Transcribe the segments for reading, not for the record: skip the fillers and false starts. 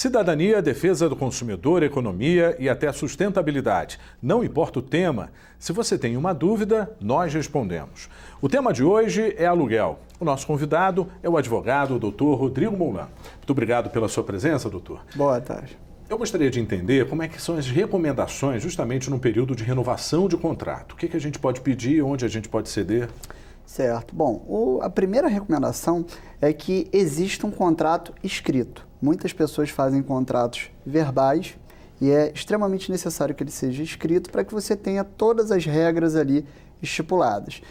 Cidadania, defesa do consumidor, economia e até sustentabilidade. Não importa o tema, se você tem uma dúvida, nós respondemos. O tema de hoje é aluguel. O nosso convidado é o advogado Dr. Rodrigo Moulin. Muito obrigado pela sua presença, doutor. Boa tarde. Eu gostaria de entender como é que são as recomendações justamente num período de renovação de contrato. O que a gente pode pedir, onde a gente pode ceder? Certo. Bom, a primeira recomendação é que exista um contrato escrito. Muitas pessoas fazem contratos verbais e é extremamente necessário que ele seja escrito para que você tenha todas as regras ali estipuladas.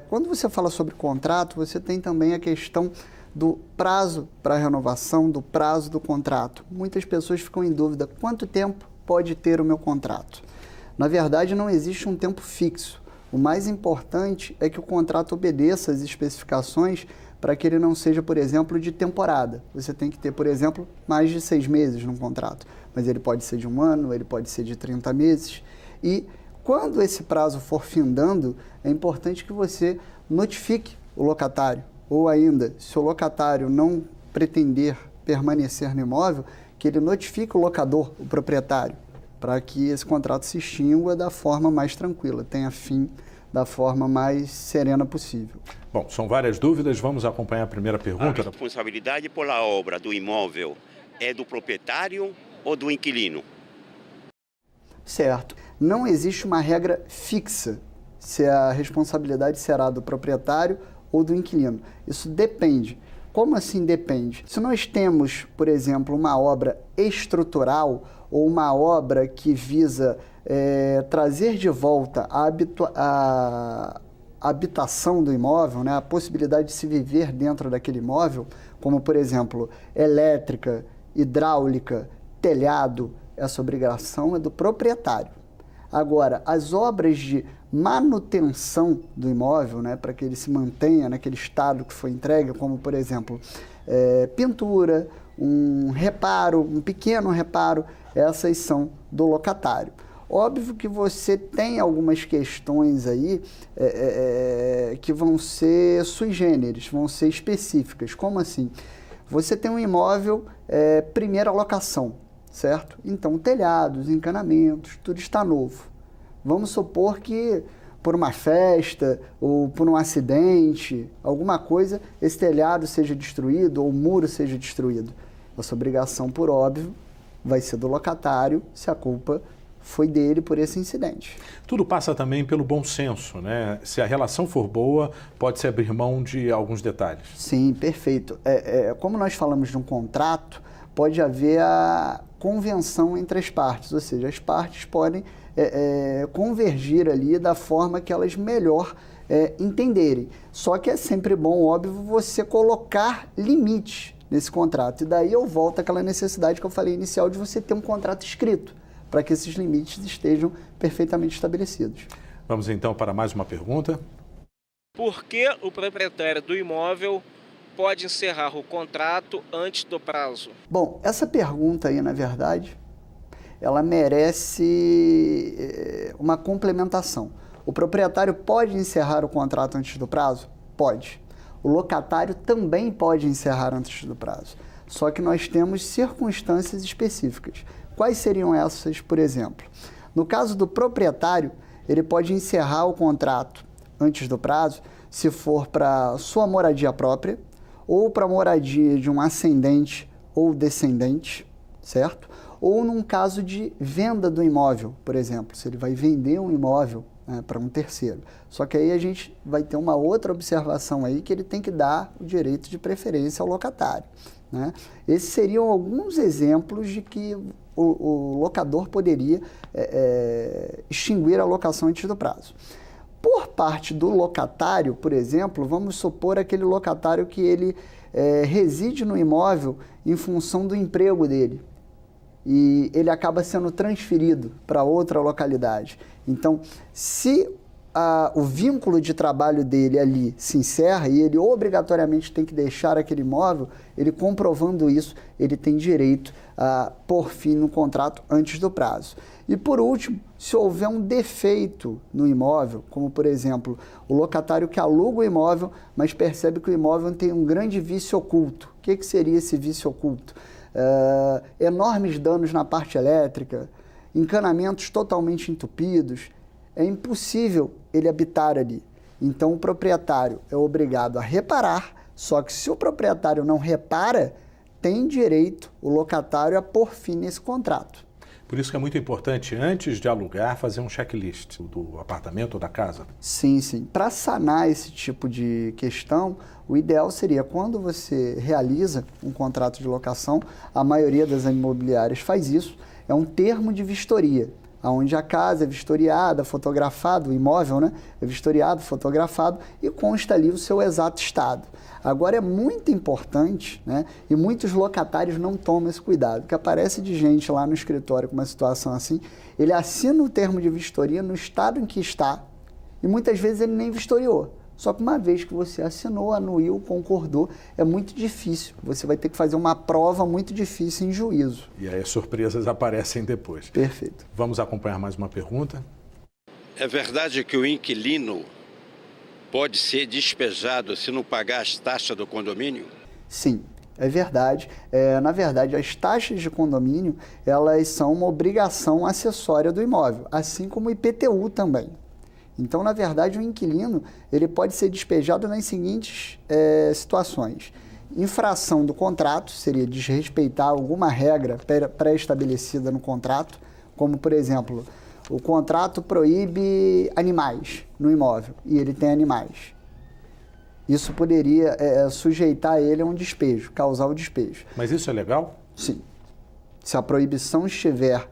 Quando você fala sobre contrato, você tem também a questão do prazo para renovação, do prazo do contrato. Muitas pessoas ficam em dúvida, quanto tempo pode ter o meu contrato? Na verdade, não existe um tempo fixo. O mais importante é que o contrato obedeça às especificações para que ele não seja, por exemplo, de temporada. Você tem que ter, por exemplo, mais de 6 meses no contrato, mas ele pode ser de 1 ano, ele pode ser de 30 meses. E quando esse prazo for findando, é importante que você notifique o locatário, ou ainda, se o locatário não pretender permanecer no imóvel, que ele notifique o locador, o proprietário, para que esse contrato se extingua da forma mais tranquila, tenha fim da forma mais serena possível. Bom, são várias dúvidas, vamos acompanhar a primeira pergunta. A responsabilidade pela obra do imóvel é do proprietário ou do inquilino? Certo. Não existe uma regra fixa se a responsabilidade será do proprietário ou do inquilino. Isso depende. Como assim depende? Se nós temos, por exemplo, uma obra estrutural ou uma obra que visa trazer de volta a habitação do imóvel, né, a possibilidade de se viver dentro daquele imóvel, como, por exemplo, elétrica, hidráulica, telhado, essa obrigação é do proprietário. Agora, as obras de manutenção do imóvel, né, para que ele se mantenha naquele estado que foi entregue, como, por exemplo, pintura, um reparo, um pequeno reparo, essas são do locatário. Óbvio que você tem algumas questões aí que vão ser sui generis, vão ser específicas. Como assim? Você tem um imóvel primeira locação, certo? Então, telhados, encanamentos, tudo está novo. Vamos supor que por uma festa ou por um acidente, alguma coisa, esse telhado seja destruído ou o muro seja destruído. Essa obrigação, por óbvio, vai ser do locatário se a culpa foi dele por esse incidente. Tudo passa também pelo bom senso, né? Se a relação for boa, pode-se abrir mão de alguns detalhes. Sim, perfeito. Como nós falamos de um contrato, pode haver a convenção entre as partes, ou seja, as partes podem convergir ali da forma que elas melhor entenderem. Só que é sempre bom, óbvio, você colocar limites nesse contrato. E daí eu volto àquela necessidade que eu falei inicial de você ter um contrato escrito, para que esses limites estejam perfeitamente estabelecidos. Vamos então para mais uma pergunta. Por que o proprietário do imóvel pode encerrar o contrato antes do prazo? Bom, essa pergunta aí, na verdade, ela merece uma complementação. O proprietário pode encerrar o contrato antes do prazo? Pode. O locatário também pode encerrar antes do prazo. Só que nós temos circunstâncias específicas. Quais seriam essas, por exemplo? No caso do proprietário, ele pode encerrar o contrato antes do prazo se for para sua moradia própria ou para a moradia de um ascendente ou descendente, certo? Ou num caso de venda do imóvel, por exemplo, se ele vai vender um imóvel para um terceiro. Só que aí a gente vai ter uma outra observação aí que ele tem que dar o direito de preferência ao locatário, né? Esses seriam alguns exemplos de que o locador poderia extinguir a locação antes do prazo. Por parte do locatário, por exemplo, vamos supor aquele locatário que ele reside no imóvel em função do emprego dele e ele acaba sendo transferido para outra localidade. Então, se o vínculo de trabalho dele ali se encerra e ele obrigatoriamente tem que deixar aquele imóvel, ele comprovando isso, ele tem direito a pôr fim no contrato antes do prazo. E por último, se houver um defeito no imóvel, como por exemplo, o locatário que aluga o imóvel, mas percebe que o imóvel tem um grande vício oculto. O que seria esse vício oculto? enormes danos na parte elétrica, encanamentos totalmente entupidos, é impossível ele habitar ali. Então, o proprietário é obrigado a reparar, só que se o proprietário não repara, tem direito o locatário a pôr fim nesse contrato. Por isso que é muito importante, antes de alugar, fazer um checklist do apartamento ou da casa. Sim, sim. Para sanar esse tipo de questão, o ideal seria, quando você realiza um contrato de locação, a maioria das imobiliárias faz isso, é um termo de vistoria, onde a casa é vistoriada, fotografado, o imóvel, né, é vistoriado, fotografado e consta ali o seu exato estado. Agora, é muito importante, né, e muitos locatários não tomam esse cuidado, que aparece de gente lá no escritório com uma situação assim, ele assina o termo de vistoria no estado em que está e muitas vezes ele nem vistoriou. Só que uma vez que você assinou, anuiu, concordou, é muito difícil. Você vai ter que fazer uma prova muito difícil em juízo. E aí as surpresas aparecem depois. Perfeito. Vamos acompanhar mais uma pergunta? É verdade que o inquilino pode ser despejado se não pagar as taxas do condomínio? Sim, é verdade. Na verdade, as taxas de condomínio, elas são uma obrigação acessória do imóvel, assim como o IPTU também. Então, na verdade, o inquilino ele pode ser despejado nas seguintes situações. Infração do contrato, seria desrespeitar alguma regra pré-estabelecida no contrato, como, por exemplo, o contrato proíbe animais no imóvel e ele tem animais. Isso poderia sujeitar ele a um despejo, causar o despejo. Mas isso é legal? Sim. Se a proibição estiver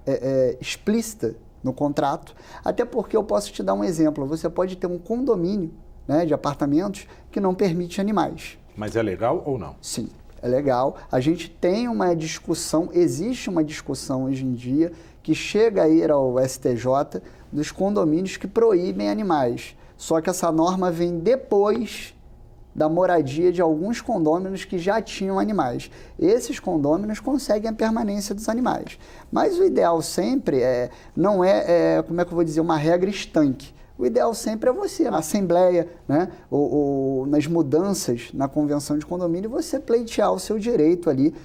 explícita no contrato, até porque eu posso te dar um exemplo, você pode ter um condomínio, né, de apartamentos que não permite animais. Mas é legal ou não? Sim, é legal. A gente tem uma discussão, existe uma discussão hoje em dia que chega a ir ao STJ dos condomínios que proíbem animais. Só que essa norma vem depois da moradia de alguns condôminos que já tinham animais. Esses condôminos conseguem a permanência dos animais. Mas o ideal sempre não é, como é que eu vou dizer, uma regra estanque. O ideal sempre é você, na assembleia, né, ou nas mudanças na convenção de condomínio, você pleitear o seu direito ali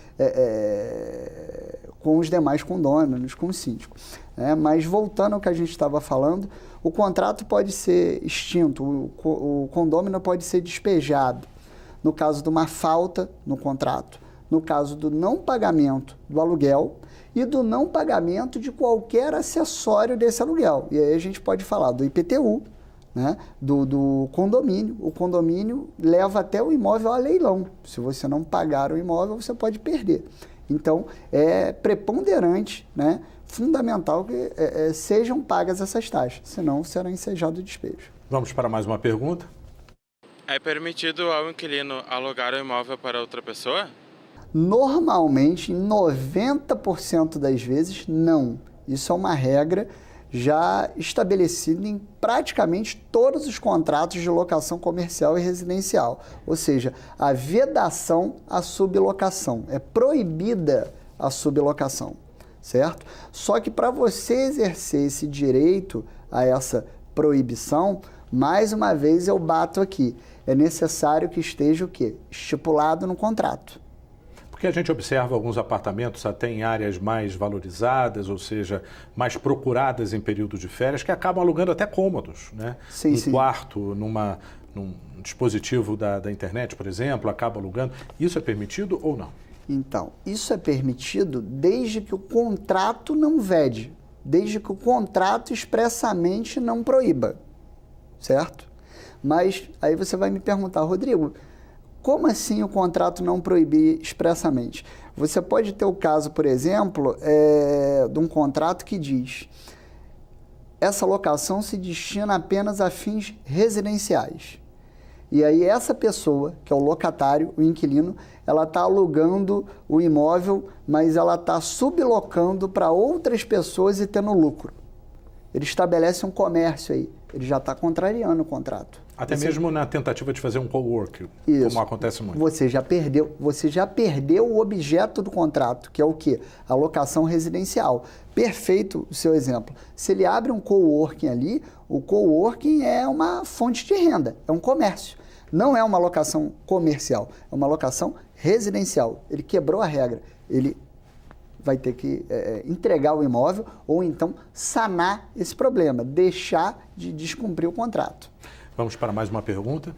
com os demais condôminos, com o síndico. Mas voltando ao que a gente estava falando, o contrato pode ser extinto, o condômino pode ser despejado no caso de uma falta no contrato, no caso do não pagamento do aluguel e do não pagamento de qualquer acessório desse aluguel. E aí a gente pode falar do IPTU, né, do condomínio. O condomínio leva até o imóvel a leilão. Se você não pagar o imóvel, você pode perder. Então, é preponderante, né, fundamental que sejam pagas essas taxas, senão será ensejado o despejo. Vamos para mais uma pergunta. É permitido ao inquilino alugar o imóvel para outra pessoa? Normalmente, em 90% das vezes, não. Isso é uma regra já estabelecida em praticamente todos os contratos de locação comercial e residencial. Ou seja, a vedação à sublocação. É proibida a sublocação, certo? Só que para você exercer esse direito a essa proibição, mais uma vez eu bato aqui, é necessário que esteja o quê? Estipulado no contrato. Porque a gente observa alguns apartamentos até em áreas mais valorizadas, ou seja, mais procuradas em período de férias, que acabam alugando até cômodos, né? Sim, quarto, num dispositivo da internet, por exemplo, acaba alugando. Isso é permitido ou não? Então, isso é permitido desde que o contrato não vede, desde que o contrato expressamente não proíba, certo? Mas aí você vai me perguntar, Rodrigo, como assim o contrato não proibir expressamente? Você pode ter o caso, por exemplo, de um contrato que diz: essa locação se destina apenas a fins residenciais. E aí essa pessoa, que é o locatário, o inquilino, ela está alugando o imóvel, mas ela está sublocando para outras pessoas e tendo lucro. Ele estabelece um comércio aí, ele já está contrariando o contrato. Até mesmo na tentativa de fazer um co-work, como acontece muito. Você já perdeu o objeto do contrato, que é o quê? A locação residencial. Perfeito o seu exemplo. Se ele abre um coworking ali, o coworking é uma fonte de renda, é um comércio. Não é uma locação comercial, é uma locação residencial. Ele quebrou a regra, ele vai ter que entregar o imóvel ou então sanar esse problema, deixar de descumprir o contrato. Vamos para mais uma pergunta.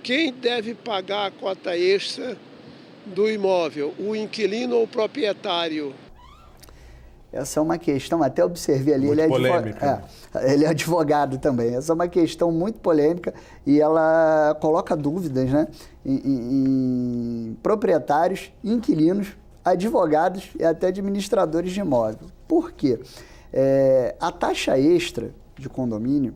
Quem deve pagar a cota extra do imóvel, o inquilino ou o proprietário? Essa é uma questão, até observei ali, muito polêmica. Ele é advogado também. Essa é uma questão muito polêmica e ela coloca dúvidas, né, em proprietários, inquilinos, advogados e até administradores de imóvel. Por quê? A taxa extra de condomínio,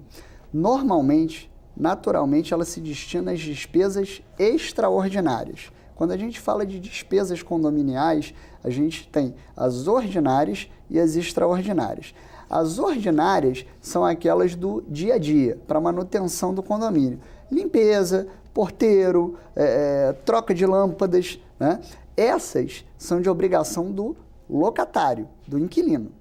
normalmente, naturalmente, ela se destina às despesas extraordinárias. Quando a gente fala de despesas condominiais, a gente tem as ordinárias e as extraordinárias. As ordinárias são aquelas do dia a dia, para manutenção do condomínio. Limpeza, porteiro, troca de lâmpadas, né? Essas são de obrigação do locatário, do inquilino.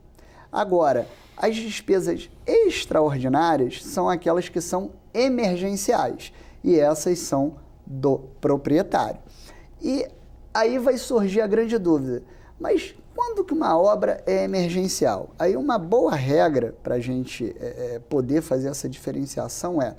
Agora, as despesas extraordinárias são aquelas que são emergenciais e essas são do proprietário. E aí vai surgir a grande dúvida, mas quando que uma obra é emergencial? Aí uma boa regra para a gente poder fazer essa diferenciação é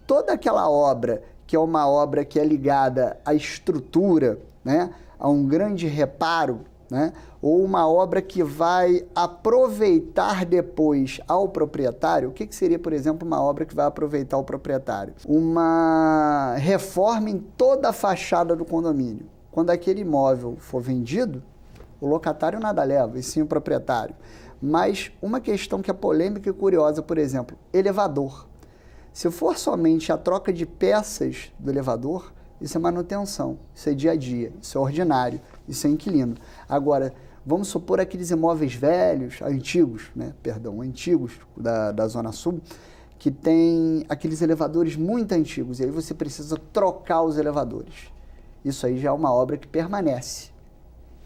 toda aquela obra que é uma obra que é ligada à estrutura, né, a um grande reparo, né, ou uma obra que vai aproveitar depois ao proprietário. O que seria, por exemplo, uma obra que vai aproveitar o proprietário? Uma reforma em toda a fachada do condomínio. Quando aquele imóvel for vendido, o locatário nada leva, e sim o proprietário. Mas uma questão que é polêmica e curiosa, por exemplo, elevador. Se for somente a troca de peças do elevador, isso é manutenção, isso é dia a dia, isso é ordinário, isso é inquilino. Agora, vamos supor aqueles imóveis velhos, antigos da Zona Sul, que tem aqueles elevadores muito antigos, e aí você precisa trocar os elevadores. Isso aí já é uma obra que permanece.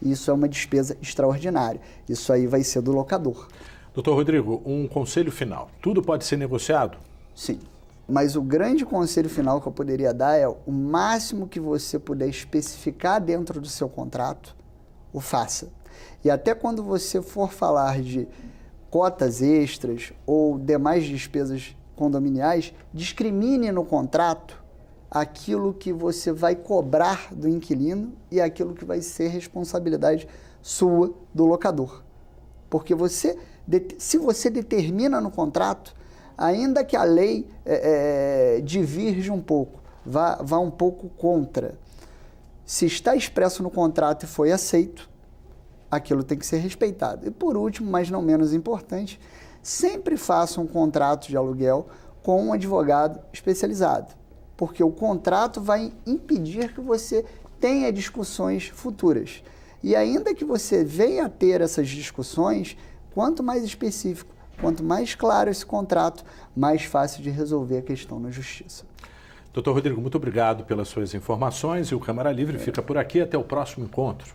Isso é uma despesa extraordinária. Isso aí vai ser do locador. Doutor Rodrigo, um conselho final. Tudo pode ser negociado? Sim. Mas o grande conselho final que eu poderia dar é o máximo que você puder especificar dentro do seu contrato, o faça. E até quando você for falar de cotas extras ou demais despesas condominiais, discrimine no contrato aquilo que você vai cobrar do inquilino e aquilo que vai ser responsabilidade sua do locador. Porque se você determina no contrato, ainda que a lei divirja um pouco, vá um pouco contra, se está expresso no contrato e foi aceito, aquilo tem que ser respeitado. E por último, mas não menos importante, sempre faça um contrato de aluguel com um advogado especializado, porque o contrato vai impedir que você tenha discussões futuras. E ainda que você venha a ter essas discussões, quanto mais específico, quanto mais claro esse contrato, mais fácil de resolver a questão na justiça. Doutor Rodrigo, muito obrigado pelas suas informações e o Câmara Livre fica por aqui. Até o próximo encontro.